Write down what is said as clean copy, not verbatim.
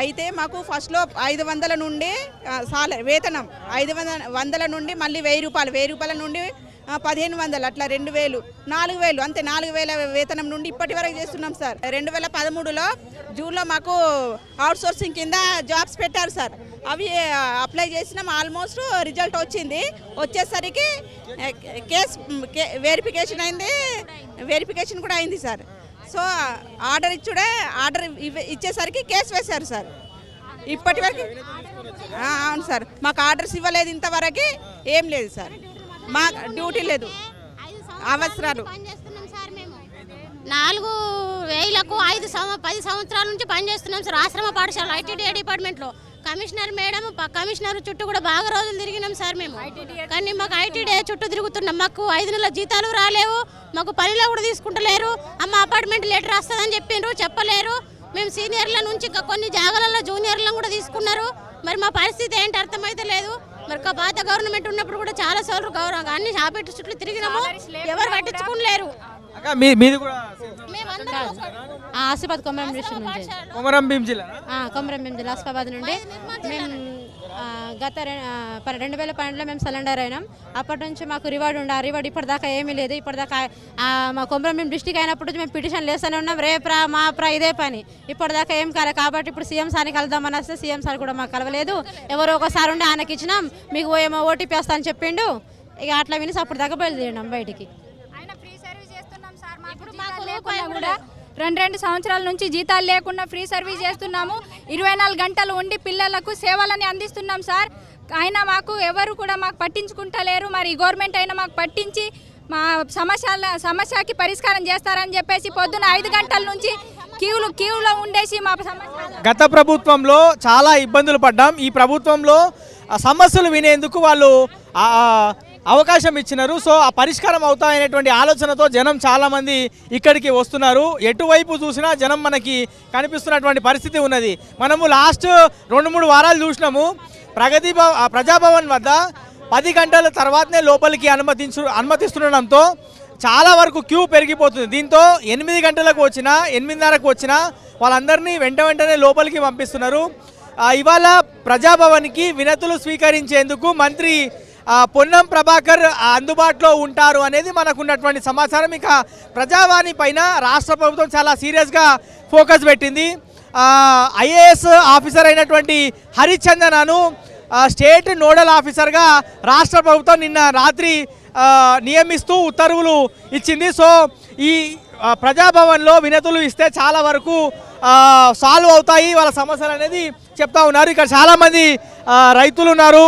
అయితే మాకు ఫస్ట్లో 500 నుండి వేతనం 500 నుండి మళ్ళీ 1000 రూపాయల నుండి 1500 అట్లా 2000 4000 అంతే 4000 వేతనం నుండి ఇప్పటి వరకు చేస్తున్నాం సార్. 2013లో జూన్లో మాకు అవుట్ సోర్సింగ్ కింద జాబ్స్ పెట్టారు సార్. అవి అప్లై చేసినాం, ఆల్మోస్ట్ రిజల్ట్ వచ్చింది. వచ్చేసరికి వెరిఫికేషన్ కూడా అయింది సార్. సో ఆర్డర్ ఇచ్చేసరికి కేసు వేశారు సార్. ఇప్పటి వరకు అవును సార్, మాకు ఆర్డర్స్ ఇవ్వలేదు ఇంతవరకు, ఏం లేదు సార్, మా డ్యూటీ లేదు. అవసరాలు 4000కు 10 సంవత్సరాల నుంచి పనిచేస్తున్నాం సార్. ఆశ్రమ పాఠశాల ఐటీడీఏ డిపార్ట్మెంట్లో కమిషనర్ మేడం, కమిషనర్ చుట్టూ కూడా బాగా రోజులు తిరిగినాం సార్ మేము. కానీ మాకు ఐటీడీఏ చుట్టూ తిరుగుతున్నాం. మాకు 5 నెలల జీతాలు రాలేవు, మాకు పనిలో కూడా తీసుకుంటలేరు. అమ్మ అపార్ట్మెంట్ లెటర్ వస్తుందని చెప్పిండ్రు, చెప్పలేరు. మేము సీనియర్ల నుంచి ఇంకా కొన్ని జాగాలలో జూనియర్లను కూడా తీసుకున్నారు. మరి మా పరిస్థితి ఏంటి అర్థమైతే లేదు. మరి పాత గవర్నమెంట్ ఉన్నప్పుడు కూడా చాలా సార్లు అన్ని ఆపేట చుట్టూ తిరిగినాము, ఎవరు పట్టించుకోలేరు. ఆసిఫాబాద్ కొమరం డిస్ట్రిక్ట్ నుంచి, కొమరంభీం జిల్లా ఆసిఫాబాద్ నుండి మేము గత 2012లో మేము సిలిండర్ అయినాం. అప్పటి నుంచి మాకు రివార్డు ఉండే, ఆ రివార్డు ఇప్పటిదాకా ఏమీ లేదు. ఇప్పటిదాకా మా కొమరంభీం డిస్ట్రిక్ట్ అయినప్పుడు మేము పిటిషన్ వేస్తూనే ఉన్నాం, రేప్రా మాప్రా ఇదే పని. ఇప్పటిదాకా ఏం కాలేదు. కాబట్టి ఇప్పుడు సీఎం సార్ని కలుద్దామని వస్తే సీఎం సార్ కూడా మాకు కలవలేదు. ఎవరో ఒకసారి ఉండి ఆయనకి ఇచ్చినాం, మీకు ఏమో ఓటీపీ వస్తా అని చెప్పిండు. ఇక అట్లా వినేసి అప్పుడు దాకా బయలుదేరినాం బయటికి. కూడా 2 సంవత్సరాల నుంచి జీతాలు లేకుండా ఫ్రీ సర్వీస్ చేస్తున్నాము. 24 గంటలు ఉండి పిల్లలకు సేవలని అందిస్తున్నాం సార్. అయినా మాకు ఎవరు కూడా మాకు పట్టించుకుంటలేరు. మరి గవర్నమెంట్ అయినా మాకు పట్టించి మా సమస్యకి పరిష్కారం చేస్తారని చెప్పేసి పొద్దున 5 గంటల నుంచి క్యూలో ఉండేసి మా సమస్య. గత ప్రభుత్వంలో చాలా ఇబ్బందులు పడ్డాం. ఈ ప్రభుత్వంలో సమస్యలు వినేందుకు వాళ్ళు అవకాశం ఇచ్చినారు. సో ఆ పరిష్కారం అవుతాయనేటువంటి ఆలోచనతో జనం చాలామంది ఇక్కడికి వస్తున్నారు. ఎటువైపు చూసినా జనం మనకి కనిపిస్తున్నటువంటి పరిస్థితి ఉన్నది. మనము లాస్ట్ 2-3 వారాలు చూసినాము. ప్రజాభవన్ వద్ద 10 గంటల తర్వాతనే లోపలికి అనుమతిస్తుండడంతో చాలా వరకు క్యూ పెరిగిపోతుంది. దీంతో 8 గంటలకు వచ్చినా 8:30కు వచ్చినా వాళ్ళందరినీ వెంటనే లోపలికి పంపిస్తున్నారు. ఇవాళ ప్రజాభవన్కి వినతులు స్వీకరించేందుకు మంత్రి పొన్నం ప్రభాకర్ అందుబాటులో ఉంటారు అనేది మనకు ఉన్నటువంటి సమాచారం. ఇక ప్రజావాణి పైన రాష్ట్ర ప్రభుత్వం చాలా సీరియస్గా ఫోకస్ పెట్టింది. ఐఏఎస్ ఆఫీసర్ అయినటువంటి హరిచందనను స్టేట్ నోడల్ ఆఫీసర్గా రాష్ట్ర ప్రభుత్వం నిన్న రాత్రి నియమిస్తూ ఉత్తర్వులు ఇచ్చింది. సో ఈ ప్రజాభవన్లో వినతులు ఇస్తే చాలా వరకు సాల్వ్ అవుతాయి వాళ్ళ సమస్యలు అనేది చెప్తా ఉన్నారు. ఇక్కడ చాలామంది రైతులు ఉన్నారు.